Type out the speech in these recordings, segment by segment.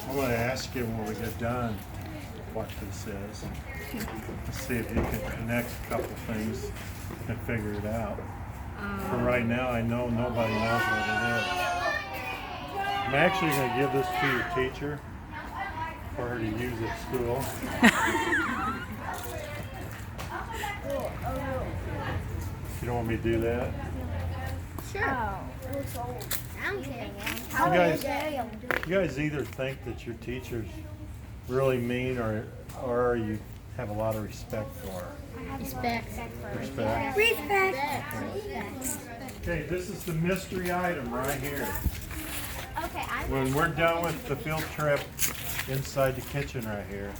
I'm going to ask you when we get done what this is. Let's see if you can connect a couple things and figure it out. For right now, I know nobody knows what it is. I'm actually going to give this to your teacher for her to use at school. You don't want me to do that? Sure. I don't care. You guys either think that your teacher's really mean or you have a lot of respect for her. Respect. Respect. Okay, this is the mystery item right here. Okay, When we're done with the field trip inside the kitchen right here,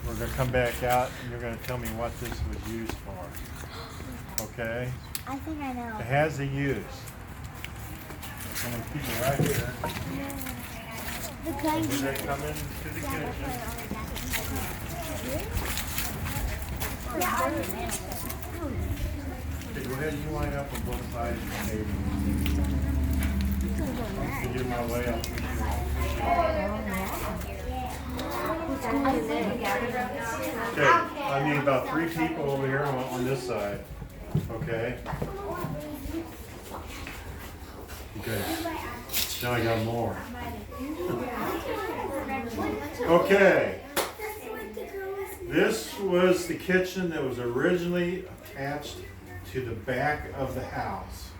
we're going to come back out and you're going to tell me what this was used for. Okay? I think I know. It has a use. I'm going to keep it right here. The kind When they come into the kitchen. Okay, go ahead and you line up on both sides of the table. To get my way up. Okay, I need about 3 people over here on this side. Okay? Okay. Now I got more. Okay. This was the kitchen that was originally attached to the back of the house.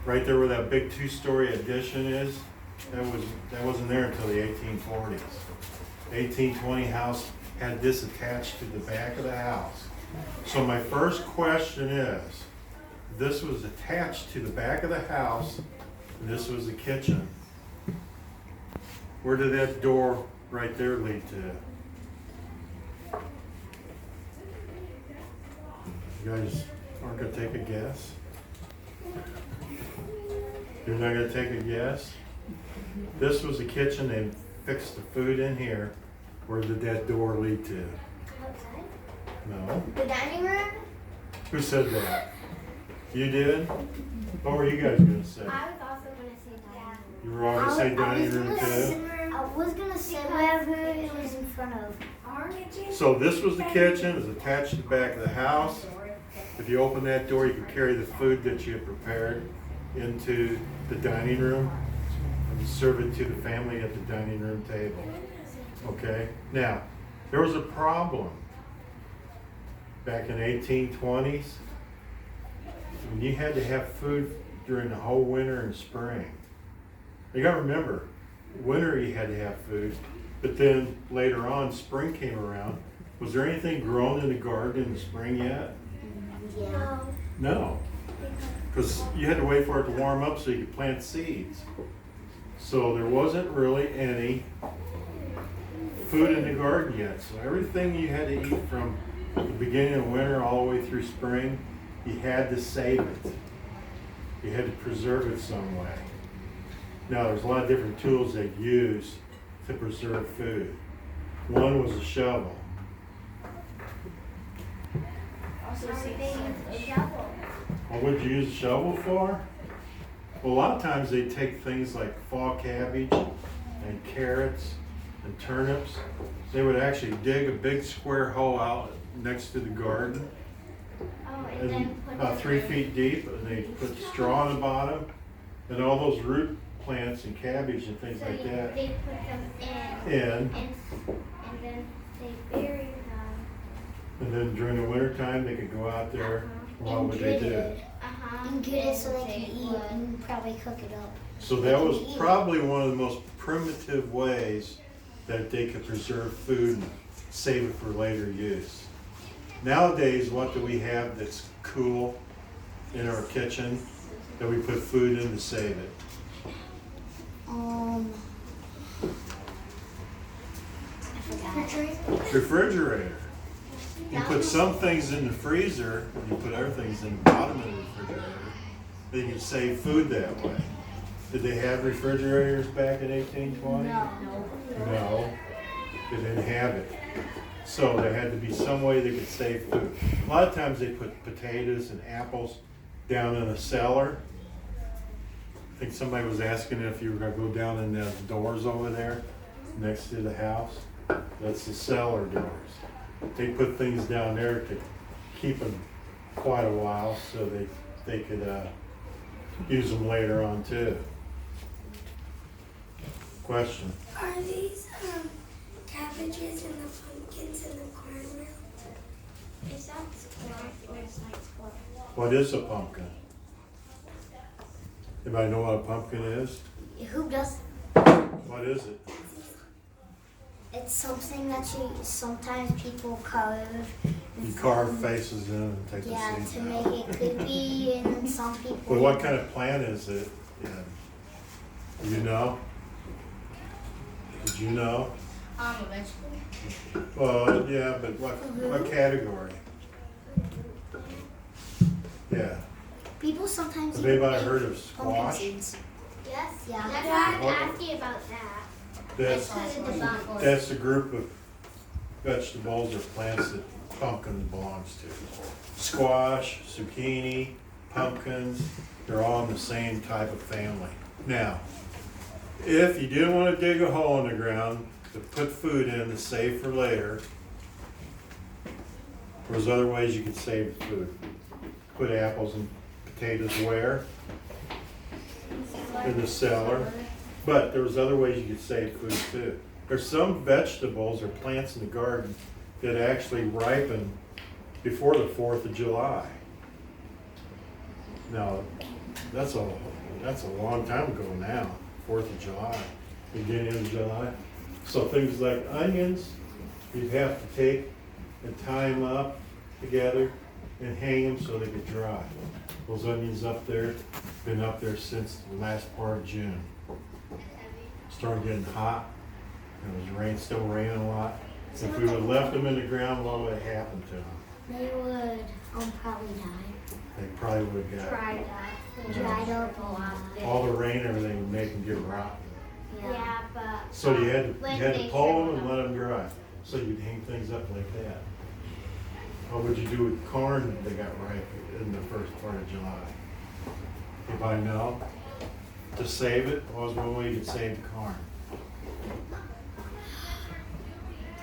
Right there where that big 2-story addition is. That wasn't there until the 1840s. The 1820 house had this attached to the back of the house. So my first question is, this was attached to the back of the house, and this was the kitchen. Where did that door right there lead to? You guys aren't going to take a guess? You're not going to take a guess? This was the kitchen. They fixed the food in here. Where did that door lead to? Outside? No. The dining room? Who said that? You did? What were you guys going to say? I was also going to say dining room. You were all going to say dining room too? I was going to say whatever it was in front of. So this was the kitchen. It was attached to the back of the house. If you open that door, you could carry the food that you had prepared into the dining room and serve it to the family at the dining room table. Okay? Now, there was a problem back in the 1820s when you had to have food during the whole winter and spring. You gotta remember, winter you had to have food, but then later on, spring came around. Was there anything grown in the garden in the spring yet? Yeah. No, because you had to wait for it to warm up so you could plant seeds. So there wasn't really any food in the garden yet. So everything you had to eat from the beginning of winter all the way through spring, you had to save it. You had to preserve it some way. Now there's a lot of different tools they use to preserve food. One was a shovel. What would you use a shovel for? Well, a lot of times they take things like fall cabbage and carrots and turnips. They would actually dig a big square hole out next to the garden, and about 3 feet deep, and they put straw on the bottom, and all those root plants and cabbage and things like that. They put them in. And then they bury them. And then during the winter time, they could go out there. What would they do? And get it so they can eat and probably cook it up. So that was probably one of the most primitive ways that they could preserve food and save it for later use. Nowadays, what do we have that's cool in our kitchen that we put food in to save it? Refrigerator. You put some things in the freezer, and you put other things in the bottom of the refrigerator. They can save food that way. Did they have refrigerators back in 1820? No, they didn't have it. So there had to be some way they could save food. A lot of times they put potatoes and apples down in a cellar. I think somebody was asking if you were going to go down in the doors over there. next to the house. That's the cellar doors. They put things down there to keep them quite a while so they could use them later on too. Question? Are these cabbages and the pumpkins and the corn real? Is that squash or is that squash? What is a pumpkin? Anybody know what a pumpkin is? Who does? What is it? It's something that sometimes people carve. You carve faces in and take Yeah, the seeds to out. make it could be, and some people. Well, what kind of plant is it? Yeah. You know? Did you know? A vegetable. Well, yeah, but what category? Yeah. People sometimes. Have anybody eat heard of pumpkin squash? seeds. Yes. Yeah. That's Yeah. why I asked you about that. That's a group of vegetables or plants that pumpkin belongs to. Squash, zucchini, pumpkins, they're all in the same type of family. Now, if you didn't want to dig a hole in the ground to put food in to save for later, there's other ways you could save food. Put apples and potatoes where? In the cellar. But there was other ways you could save food too. There's some vegetables or plants in the garden that actually ripen before the 4th of July. Now, that's a long time ago now, 4th of July, beginning of July. So things like onions, you'd have to take and tie them up together and hang them so they could dry. Those onions up there, been up there since the last part of June. Started getting hot. It was still raining a lot. If we would have left them in the ground, what would have happened to them? They would probably die. They probably would have got Tried that. Dried up a lot. all the rain, everything would make them get rotten. Yeah, but. So you had when to they pull them shriveled and let them dry. So you'd hang things up like that. What would you do with corn that got ripe in the first part of July? Anybody know? To save it, what was one way you could save the corn?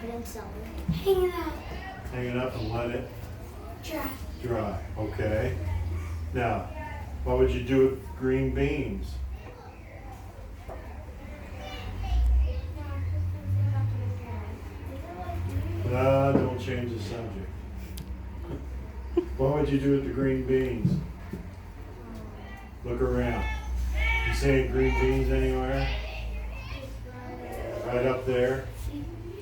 Put in cellar. Hang it up. Hang it up and let it Dry. dry, okay? Now, what would you do with green beans? Don't change the subject. What would you do with the green beans? Look around. You see any green beans anywhere? Right up there,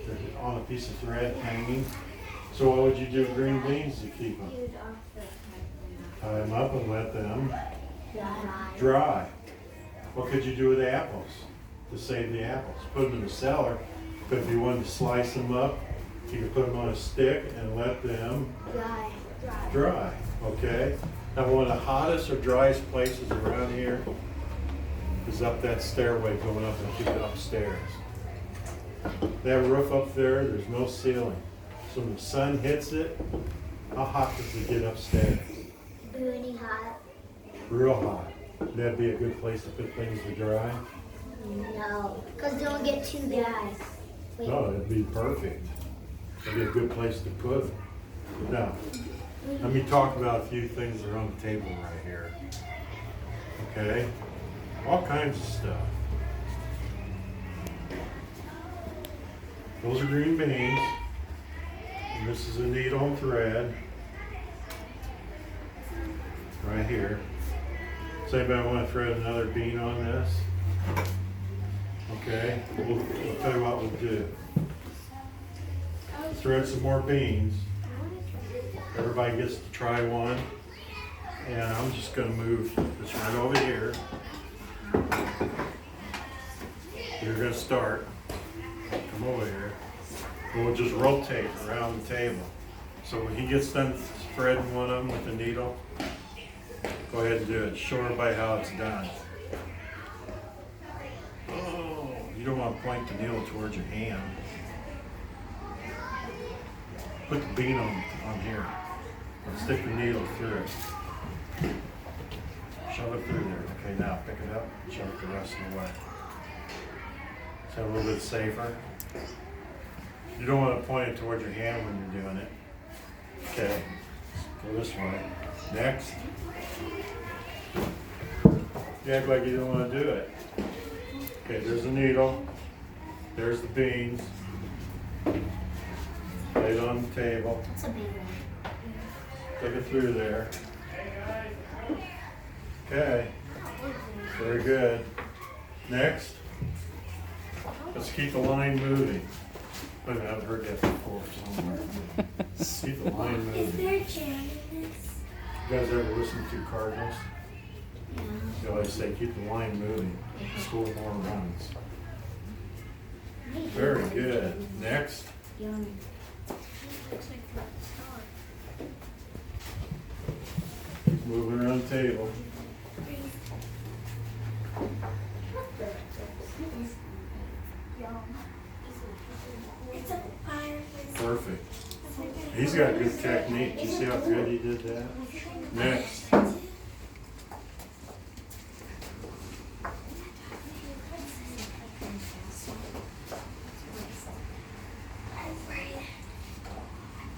they're on a piece of thread hanging. So what would you do with green beans to keep them? Tie them up and let them dry. What could you do with apples to save the apples? Put them in the cellar, but if you wanted to slice them up, you could put them on a stick and let them dry, okay? Now one of the hottest or driest places around here is up that stairway going up and keep it upstairs. That roof up there, there's no ceiling. So when the sun hits it, how hot does it get upstairs? Really hot. Real hot. That'd be a good place to put things to dry. No, because don't get too dry. Wait. No, it'd be perfect. It'd be a good place to put it. Now, let me talk about a few things that are on the table right here. Okay? All kinds of stuff. Those are green beans. And this is a needle and thread. Right here. Does anybody want to thread another bean on this? Okay, we'll tell you what we'll do. Thread some more beans. Everybody gets to try one. And I'm just going to move this right over here. You're going to start. Come over here. And we'll just rotate around the table. So when he gets done threading one of them with the needle, go ahead and do it. Show everybody how it's done. Oh, you don't want to point the needle towards your hand. Put the bean on here. And stick the needle through it. Shove it through there. Okay, now pick it up and shove it the rest of the way. So a little bit safer. You don't want to point it towards your hand when you're doing it. Okay, go this way. Next. You act like you don't want to do it. Okay, there's the needle. There's the beans. Lay it on the table. It's a big one. Take it through there. Okay, very good. Next, let's keep the line moving. Wait a minute, I've heard that before somewhere. Keep the line Is moving. there jam in this? You guys ever listen to Cardinals? Yeah. They always say, keep the line moving, score more runs. Very good. Next. Yummy. Keep moving around the table. It's a fireplace. Perfect. He's got good technique. You see how good he did that? Next.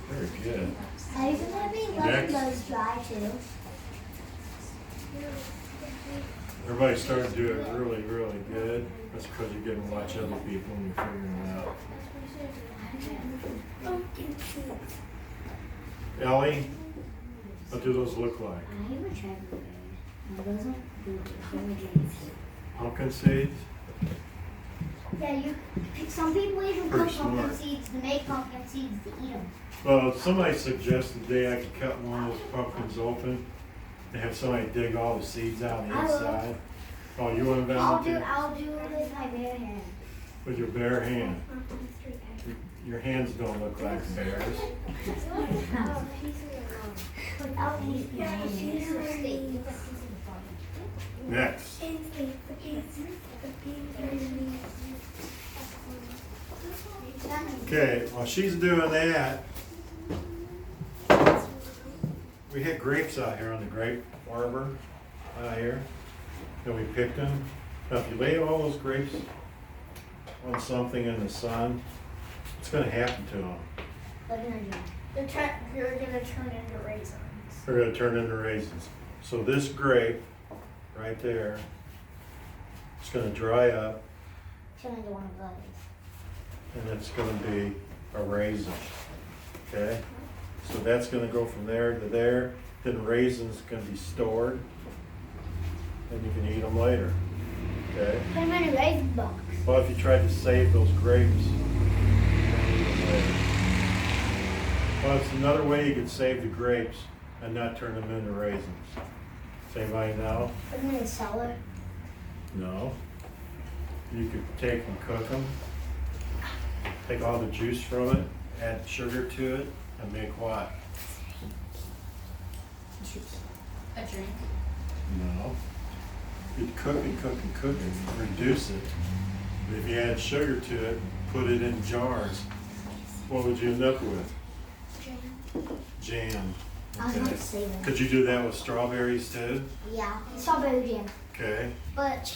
Very good. Are you gonna be Next. letting those dry too? Everybody started to do it really, really good. That's because you're getting to watch other people and you're figuring it out. Pumpkin seeds. Ellie, what do those look like? I never tried blueberry. Those aren't blueberries. Pumpkin seeds? Yeah, you. Some people even Pretty cook pumpkin smart. seeds to make pumpkin seeds to eat them. Well, somebody suggested today I could cut one of those pumpkins open and have somebody dig all the seeds out on the I will. inside. Oh, you want to I'll do volunteer? it with my bare hand. With your bare hand. Your hands don't look like bears. Without using my hand. Next. Ainsley, the beans are in Okay, while she's doing that, we had grapes out here on the grape arbor out here, and we picked them. Now, if you lay all those grapes on something in the sun, what's going to happen to them? They're gonna dry. You're gonna turn into raisins. They're going to turn into raisins. So this grape right there, it's going to dry up, Turn into one of those. and it's going to be a raisin. Okay? So that's going to go from there to there. Then raisins can be stored, and you can eat them later. Okay? Put them in a raisin box. Well, if you tried to save those grapes, you can eat them later. Well, it's another way you could save the grapes and not turn them into raisins. Does anybody know? Put them in the cellar. No. You could take and cook them, take all the juice from it, add sugar to it, and make what? A drink. No. You'd cook and cook and cook and reduce it. But if you add sugar to it, put it in jars, what would you end up with? Jam. I was Okay. about to say that. Could you do that with strawberries too? Yeah, strawberry jam. Okay. But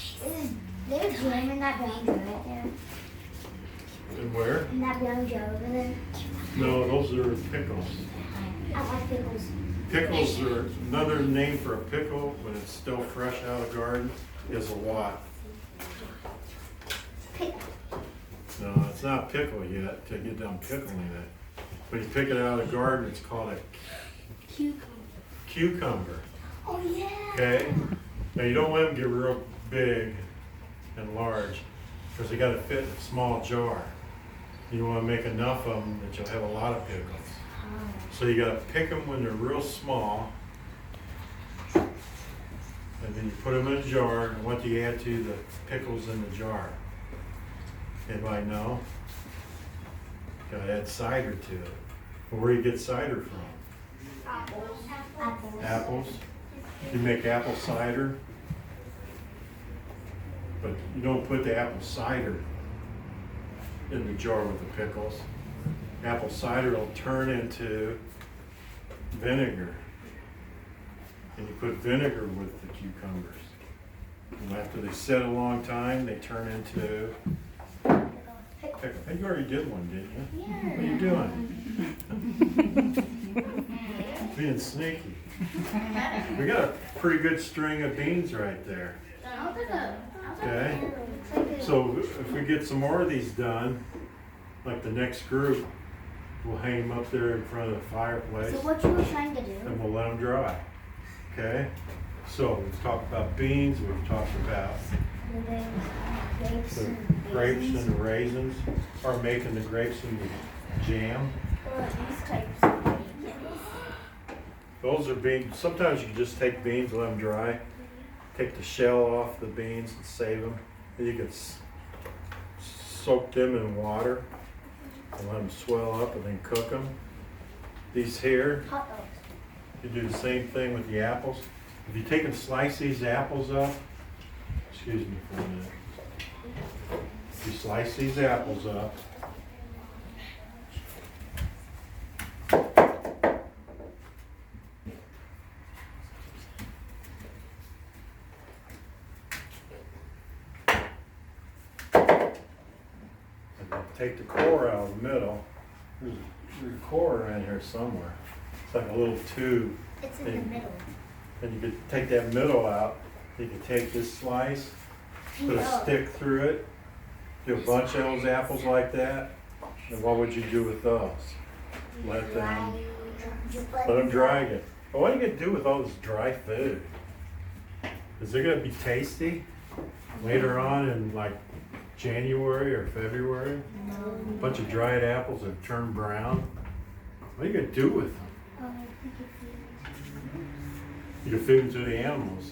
there's jam in that brown jar right there. And where? In that brown jar over there. No, those are pickles. I like pickles. Pickles are another name for a pickle when it's still fresh out of the garden is a what? Pick. No, it's not pickle yet till you get done pickling it. When you pick it out of the garden, it's called a cucumber. Oh, yeah. Okay? Now you don't want them to get real big and large because they got to fit in a small jar. You want to make enough of them that you'll have a lot of pickles. So you got to pick them when they're real small, and then you put them in a jar. And what do you add to the pickles in the jar? Anybody know? Got to add cider to it. Well, where do you get cider from? Apples. Apples. You make apple cider, but you don't put the apple cider in the jar with the pickles. Apple cider will turn into vinegar, and you put vinegar with the cucumbers. And after they sit a long time, they turn into pick. Hey, you already did one, didn't you? Yeah. What are you doing? Being sneaky. We got a pretty good string of beans right there. Okay. So if we get some more of these done, like the next group, we'll hang them up there in front of the fireplace. So what you were trying to do? And we'll let them dry. Okay? So we've talked about beans, we've talked about Grapes the and grapes raisins. and raisins, or making the grapes into jam. Or these types of beans. Those are beans. Sometimes you can just take beans, let them dry, take the shell off the beans and save them. And you can soak them in water and let them swell up and then cook them. These here, Hot dogs. you do the same thing with the apples. If you take and slice these apples up, excuse me for a minute. If you slice these apples up, take the core out of the middle. There's a core around here somewhere. It's like a little tube. It's in the middle. And you could take that middle out. You could take this slice, put a stick through it, do a bunch of those apples like that. And what would you do with those? Let them dry again. But what are you going to do with all this dry food? Is it going to be tasty later on in like January or February? No. A bunch of dried apples that turn brown. What are you going to do with them? You can feed them to the animals.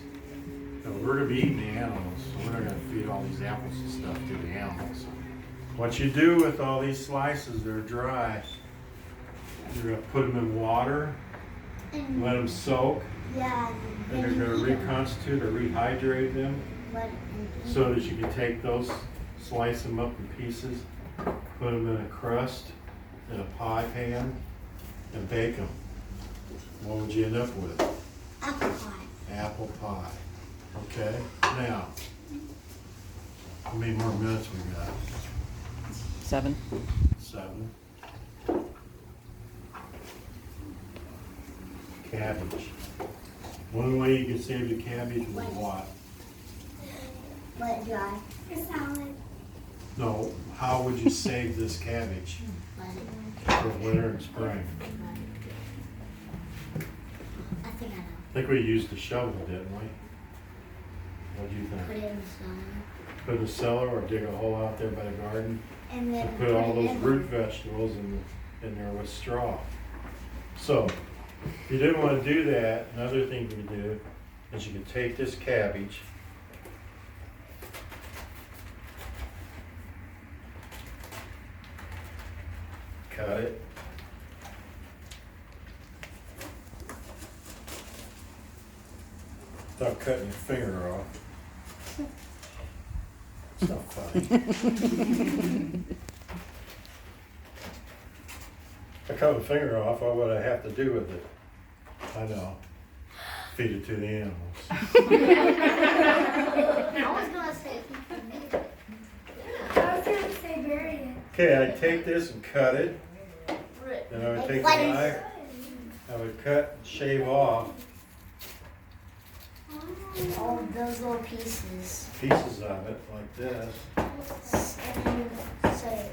No, we're going to be eating the animals, so we're not going to feed all these apples and stuff to the animals. What you do with all these slices that are dry, you're going to put them in water, And let them soak, yeah, and they're going to reconstitute or rehydrate them so that you can take those, slice them up in pieces, put them in a crust, in a pie pan, and bake them. What would you end up with? apple pie. Apple pie. Okay, now, how many more minutes we got? 7. 7. Cabbage. One way you can save the cabbage was what? Let it dry. For salad. No, how would you save this cabbage Let it. for winter and spring? I think I know. I think we used a shovel, didn't we? What do you Put think? it in the sun. Put in the cellar or dig a hole out there by the garden? And then And put all it those in. root vegetables in there with straw. So, if you didn't want to do that, another thing you could do is you could take this cabbage, cut it, without cutting your finger off. It's not funny. If I cut my finger off, what would I have to do with it? I know. Feed it to the animals. I was gonna say. I was gonna say bury it. Okay, I take this and cut it. Then I would take the knife, I would cut and shave off All those little pieces. pieces of it like this. And you would say,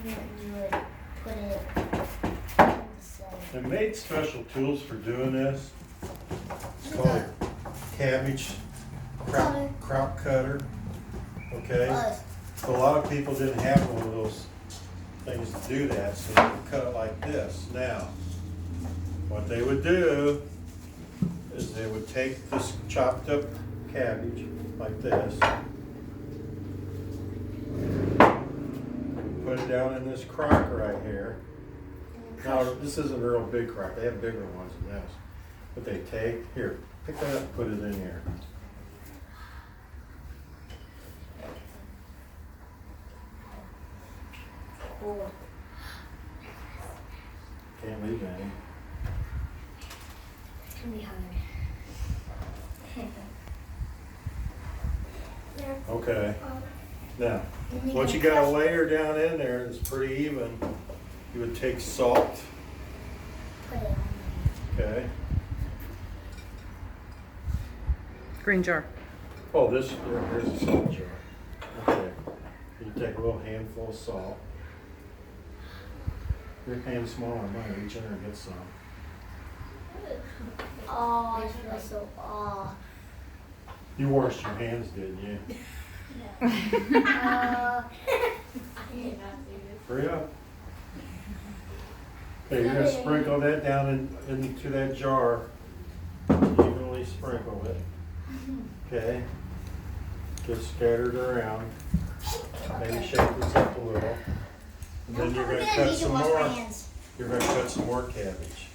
you would put it in the cellar. I made special tools for doing this. It's called a cabbage crop cutter. Okay? So a lot of people didn't have one of those things to do that, so they would cut it like this. Now, what they would do is they would take this chopped up cabbage like this, put it down in this crock right here. Now, this isn't a real big crock, they have bigger ones than this. But they take, here, pick that up and put it in here. Cool. Can't leave any. It's gonna be hard. Okay, now, Once you got a layer down in there, it's pretty even. You would take salt, Put it on okay? Green jar. Oh, here's a salt jar. Okay. You take a little handful of salt. Your hand's smaller than mine, reach in there and get some. there. Oh, I feel so aw. You washed your hands, didn't you? Hurry up. Okay, you're gonna sprinkle that down into that jar. Evenly sprinkle it. Okay. Get scattered around. Maybe shake this up a little. And then you're gonna cut some more. You're gonna cut some more cabbage.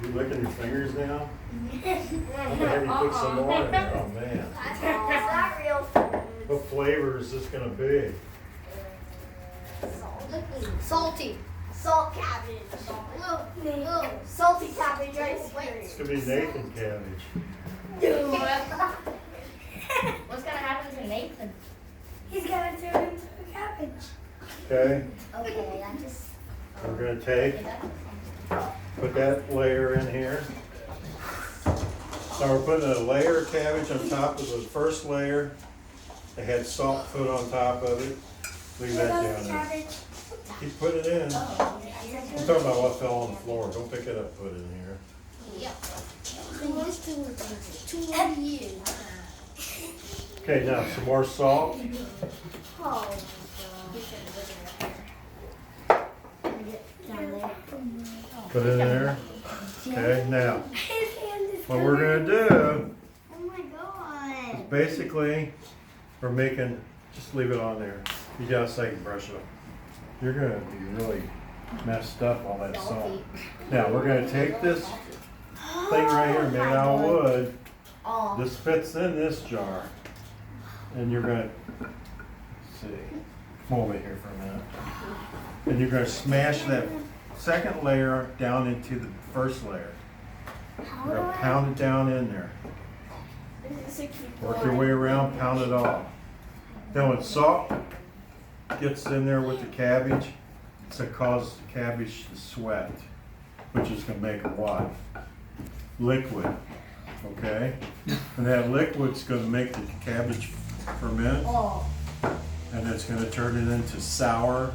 You licking your fingers now? I'm gonna have you put some more in there. Oh man. It's not real food. What flavor is this gonna be? Salty. Salt cabbage. Little salty cabbage ice cream. It's gonna be Nathan cabbage. What's gonna happen to Nathan? He's gonna turn into a cabbage. Okay, Okay, I just. we're gonna take, put that layer in here. Now we're putting a layer of cabbage on top of the first layer. It had salt put on top of it. Leave that down there. Cabbage. Keep putting it in. I'm talking about what fell on the floor. Don't pick it up, put it in here. Okay, now some more salt. Oh. Put it in there. Okay, now His hand is what we're gonna do Oh my god. is basically we're making. Just leave it on there. You gotta so you can brush it up. You're gonna be really messed up all that salt. Now we're gonna take this thing right here made out of wood. Oh. This fits in this jar, and you're gonna see. Come over here for a minute. And you're gonna smash that second layer down into the first layer. You're gonna pound it down in there. Work your way around, pound it all. Then when salt gets in there with the cabbage, it's gonna cause the cabbage to sweat, which is gonna make it what? Liquid, okay? And that liquid's gonna make the cabbage ferment, Oh. and it's gonna turn it into sour,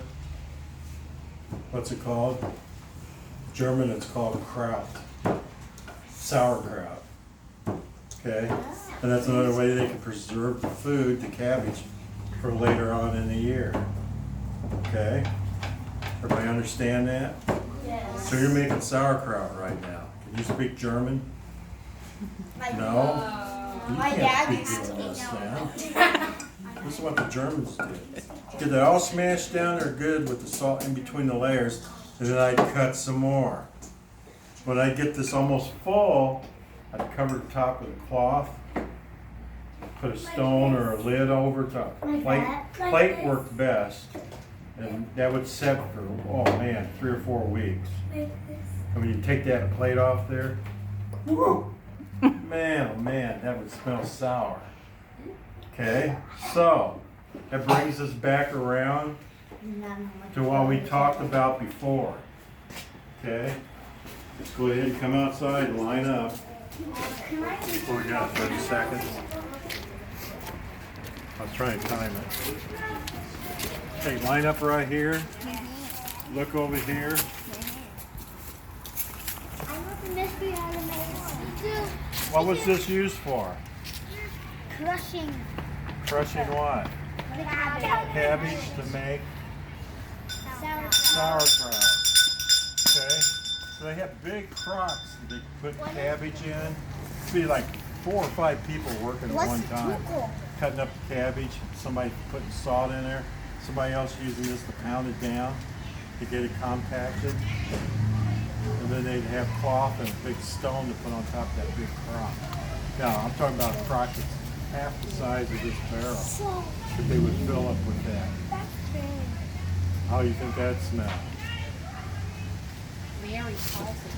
what's it called? German, it's called kraut, sauerkraut, okay? And that's another way they can preserve the food, the cabbage, for later on in the year, okay? Everybody understand that? Yes. So you're making sauerkraut right now. Can you speak German? No? You My can't dad speak used to German, know. Sam. This is what the Germans did. Get that all smashed down there good with the salt in between the layers, and then I'd cut some more. When I get this almost full, I'd cover the top with a cloth, put a stone or a lid over top. Plate worked best, and that would set for, oh man, 3 or 4 weeks. Like this. And when you take that plate off there, woo, man, oh man, that would smell sour. Okay, so that brings us back around to what we talked about before. Okay, let's go ahead and come outside and line up. What we got, 30 seconds? I was trying to time it. Okay, line up right here. Look over here. I want the mystery how to make What was this used for? crushing Crushing what? the cabbage. Cabbage to make sauerkraut. Okay, so they have big crocks that they put cabbage in. It'd be like 4 or 5 people working at one time, cutting up the cabbage. Somebody putting salt in there. Somebody else using this to pound it down to get it compacted. And then they'd have cloth and a big stone to put on top of that big crock. Now I'm talking about a crock that's half the size of this barrel that they would fill up with that. How you think that smells? Very salty.